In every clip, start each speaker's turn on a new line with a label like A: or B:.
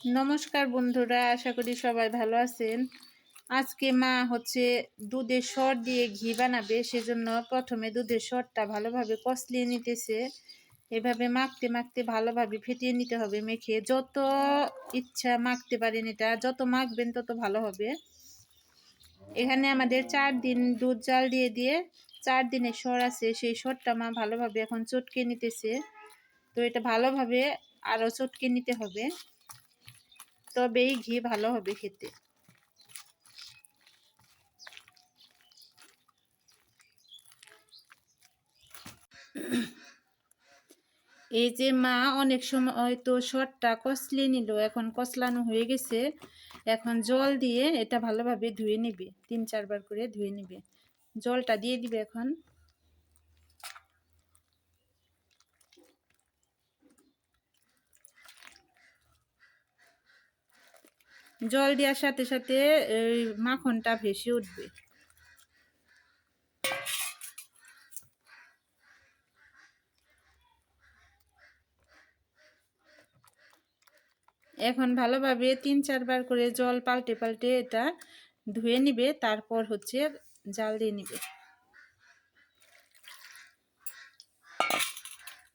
A: নমস্কার বন্ধুরা, আশা করি সবাই ভালো আছেন। আজকে মা দুধের সর দিয়ে ঘি বানাবে, সেজন্য প্রথমে দুধের সরটা ভালোভাবে কষলিয়ে নিতেছে। এভাবে মাখতে মাখতে ভালোভাবে ফেটিয়ে নিতে হবে। মেখে যত ইচ্ছা মাখতে পারেন, এটা যত মাখবেন তত ভালো হবে। এখানে আমাদের 4 দিন দুধ জাল দিয়ে দিয়ে 4 দিনের সর আছে, সেই সরটা মা ভালোভাবে এখন চটকে নিতেছে। তো এটা ভালোভাবে আরও চটকে নিতে হবে, তবেই ঘি ভালো হবে খেতে। এই যে মা অনেক সময় তো সরটা কষলিয়ে নিল, এখন কষলানো হয়ে গেছে। এখন জল দিয়ে এটা ভালোভাবে ধুয়ে নিবে, 3-4 বার করে ধুয়ে নিবে। জলটা দিয়ে দিবে এখন। জল দেওয়ার সাথে সাথে এই মাখনটা ভেসে উঠবে। এখন ভালোভাবে 3-4 বার করে জল পাল্টে পাল্টে এটা ধুয়ে নিবে, তারপর জাল দিয়ে নিবে।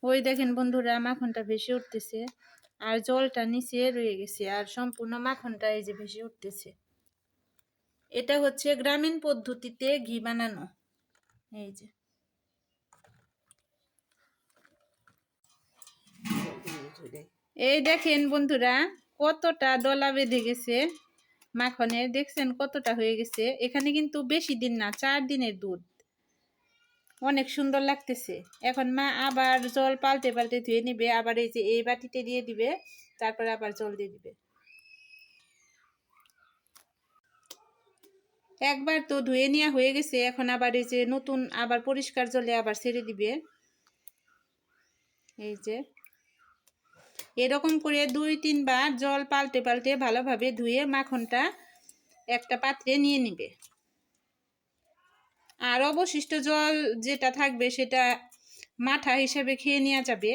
A: ওই দেখেন বন্ধুরা, মাখনটা ভেসে উঠতেছে আর জলটা নিচে রয়ে গেছে, আর সম্পূর্ণ মাখনটা এই যে ভেসে উঠতেছে। এটা গ্রামীণ পদ্ধতিতে ঘি বানানো। এই যে এই দেখেন বন্ধুরা, কতটা দলা বেঁধে গেছে মাখনের, দেখছেন কতটা হয়ে গেছে। এখানে কিন্তু বেশি দিন না, 4 দিনের দুধ, অনেক সুন্দর লাগতেছে। এখন মা আবার জল পাল্টে পাল্টে ধুয়ে নিবে, আবার এই যে এই বাটিতে দিয়ে দিবে, তারপরে আবার জল দিয়ে দিবে। একবার তো ধুয়ে নেওয়া হয়ে গেছে, এখন আবার এই যে নতুন আবার পরিষ্কার জলে আবার ছেড়ে দিবে। এই যে এরকম করে 2-3 বার জল পাল্টে পাল্টে ভালোভাবে ধুয়ে মাখনটা একটা পাত্রে নিয়ে নিবে। আর অবশিষ্ট জল যেটা থাকবে সেটা মাঠা হিসেবে খেয়ে নেওয়া যাবে।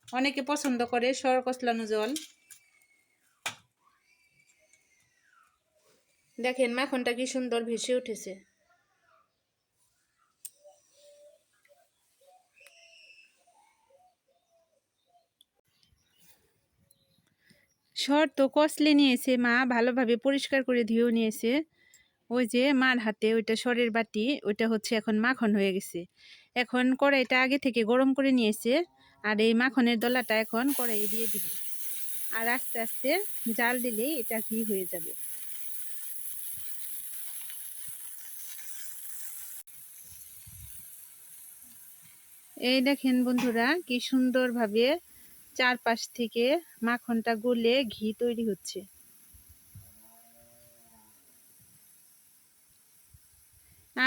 A: অনেকে পছন্দ করে সর কষলানো জল। দেখেন মাখনটা কি সুন্দর ভেসে উঠেছে। সর তো কষলে নিয়েছে মা, ভালোভাবে পরিষ্কার করে ধুয়েও নিয়েছে। ওই যে মার হাতে ওইটা সরের বাটি, ওইটা এখন মাখন হয়ে গেছে। এখন কড়াইটা আগে থেকে গরম করে নিয়েছে, আর এই মাখনের দলাটা এখন কড়াইয়ে দিয়ে দিবে, আর আস্তে আস্তে জাল দিলেই এটা ঘি হয়ে যাবে। এই দেখেন বন্ধুরা, কি সুন্দরভাবে চারপাশ থেকে মাখনটা গলে ঘি তৈরি হচ্ছে।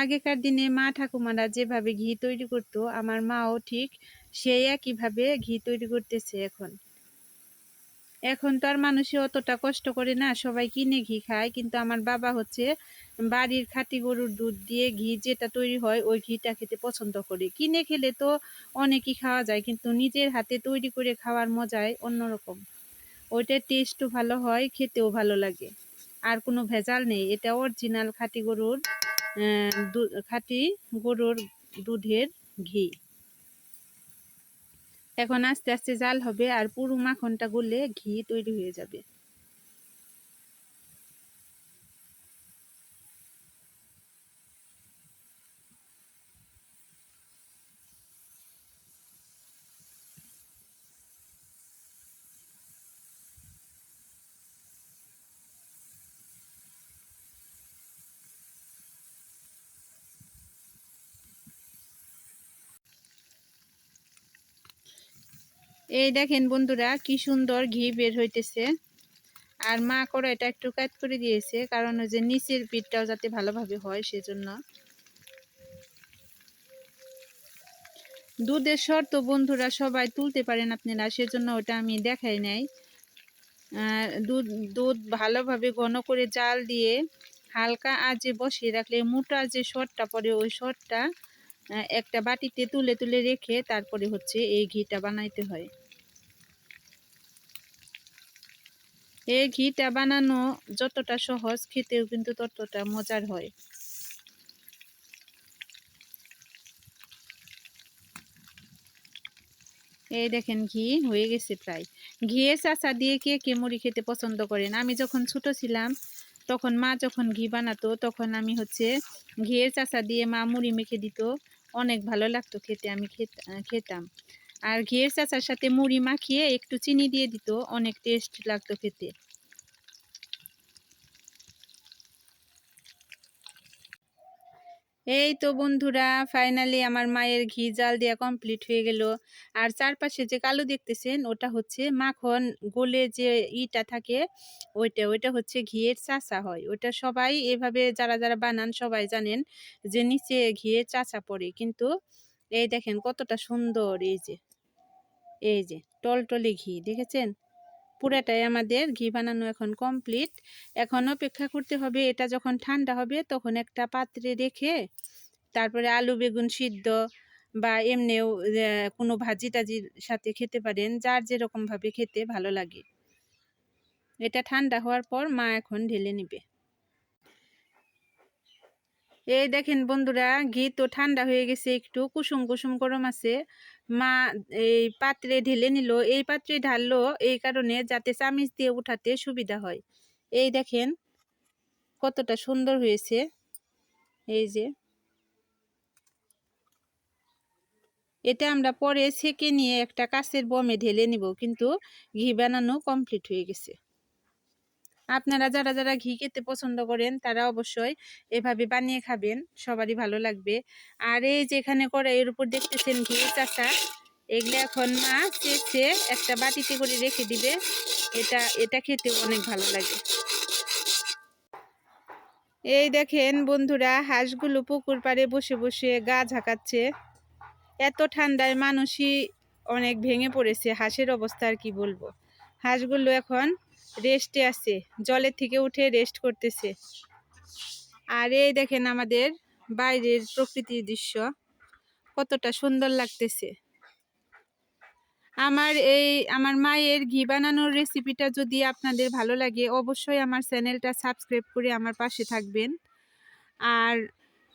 A: আগেকার দিনে মা ঠাকুমারা যেভাবে ঘি তৈরি করতো, আমার মাও ঠিক সেই একইভাবে ঘি তৈরি করতেছে। এখন তো আর মানুষে অতটা কষ্ট করে না, সবাই কিনে ঘি খায়। কিন্তু আমার বাবা বাড়ির খাঁটি গরুর দুধ দিয়ে ঘি যেটা তৈরি হয়, ওই ঘিটা খেতে পছন্দ করে। কিনে খেলে তো অনেকই খাওয়া যায়, কিন্তু নিজের হাতে তৈরি করে খাওয়ার মজাই অন্যরকম। ওইটার টেস্টও ভালো হয়, খেতেও ভালো লাগে, আর কোনো ভেজাল নেই। এটা অরিজিনাল খাঁটি গরুর দুধের ঘি। এখন আস্তে আস্তে জাল হবে, আর পুরো মাখনটা গলে ঘি তৈরি হয়ে যাবে। এই দেখেন বন্ধুরা, কি সুন্দর ঘি বের হইতেছে। আর মা কড়াইটা একটু কাট করে দিয়েছে, কারণ ওই যে নিচের পিঠটাও যাতে ভালোভাবে হয় সেজন্য। দুধের সর তো বন্ধুরা সবাই তুলতে পারেন আপনারা, সেজন্য ওটা আমি দেখাই নাই। দুধ দুধ ভালোভাবে ঘন করে জাল দিয়ে হালকা আঁচে বসিয়ে রাখলে মোটা যে সরটা পড়ে, ওই সরটা একটা বাটিতে তুলে তুলে রেখে তারপরে এই ঘিটা বানাইতে হয়। এই ঘিটা বানানো যতটা সহজ, খেতেও কিন্তু ততটা মজার হয়। এই দেখেন ঘি হয়ে গেছে প্রায়। ঘিয়ে চাচা দিয়ে কে কে মুড়ি খেতে পছন্দ করেন? আমি যখন ছোট ছিলাম তখন মা যখন ঘি বানাতো তখন আমি হচ্ছে ঘিয়ের চাচা দিয়ে মা মুড়ি মেখে দিত, অনেক ভালো লাগতো খেতে, আমি খেতাম। আর ঘিয়ের চাচার সাথে মুড়ি মাখিয়ে একটু চিনি দিয়ে দিত, অনেক টেস্ট লাগতো খেতে। এই তো বন্ধুরা, ফাইনালি আমার মায়ের ঘি জাল দেওয়া কমপ্লিট হয়ে গেল। আর চারপাশে যে কালো দেখতেছেন ওটা হচ্ছে মাখন গোলে যে ইটা থাকে, ওইটা হচ্ছে ঘিয়ের চাচা হয়। ওটা সবাই এভাবে যারা যারা বানান সবাই জানেন যে নিচে ঘিয়ের চাচা পড়ে। কিন্তু এই দেখেন কতটা সুন্দর, এই যে টলটলে ঘি দেখেছেন। পুরাটাই আমাদের ঘি বানানো এখন কমপ্লিট। এখন অপেক্ষা করতে হবে এটা যখন ঠান্ডা হবে তখন একটা পাত্রে রেখে তারপরে আলু বেগুন সিদ্ধ বা এমনিও কোনো ভাজি টাজির সাথে খেতে পারেন, যার যেরকম ভাবে খেতে ভালো লাগে। এটা ঠান্ডা হওয়ার পর মা এখন ঢেলে নিবে। এই দেখেন বন্ধুরা, ঘি তো ঠান্ডা হয়ে গেছে, একটু কুসুম কুসুম গরম আছে। মা এই পাত্রে ঢেলে নিল। এই পাত্রে ঢাললো এই কারণে যাতে চামিচ দিয়ে উঠাতে সুবিধা হয়। এই দেখেন কতটা সুন্দর হয়েছে। এই যে এটা আমরা পরে ছেঁকে নিয়ে একটা কাঁচের বমে ঢেলে নিব, কিন্তু ঘি বানানো কমপ্লিট হয়ে গেছে। আপনারা যারা যারা ঘি খেতে পছন্দ করেন তারা অবশ্যই এভাবে বানিয়ে খাবেন, সবারই ভালো লাগবে। আর এই যেখানে কড়াইয়ের উপর দেখতেছেন ঘি চাচা, এগুলো এখন মা চেঁচে একটা বাটিতে করে রেখে দিবে। এটা খেতে অনেক ভালো লাগে। এই দেখেন বন্ধুরা, হাঁসগুলো পুকুর পাড়ে বসে বসে গা ঝাঁকাচ্ছে। এত ঠান্ডায় মানুষই অনেক ভেঙে পড়েছে, হাঁসের অবস্থা আর কি বলবো। হাঁসগুলো এখন রেস্টে আছে, জলের থেকে উঠে রেস্ট করতেছে। আর এই দেখেন আমাদের বাইরের প্রকৃতির দৃশ্য কতটা সুন্দর লাগতেছে। আমার মায়ের ঘি বানানোর রেসিপিটা যদি আপনাদের ভালো লাগে অবশ্যই আমার চ্যানেলটা সাবস্ক্রাইব করে আমার পাশে থাকবেন। আর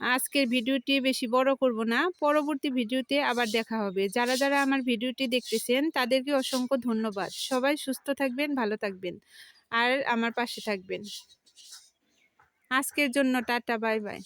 A: আজকের ভিডিওটি বেশি বড় করব না, পরবর্তী ভিডিওতে আবার দেখা হবে। যারা যারা আমার ভিডিওটি দেখতেছেন তাদেরকে অসংখ্য ধন্যবাদ। সবাই সুস্থ থাকবেন, ভালো থাকবেন আর আমার পাশে থাকবেন। আজকের জন্য টাটা, বাই বাই।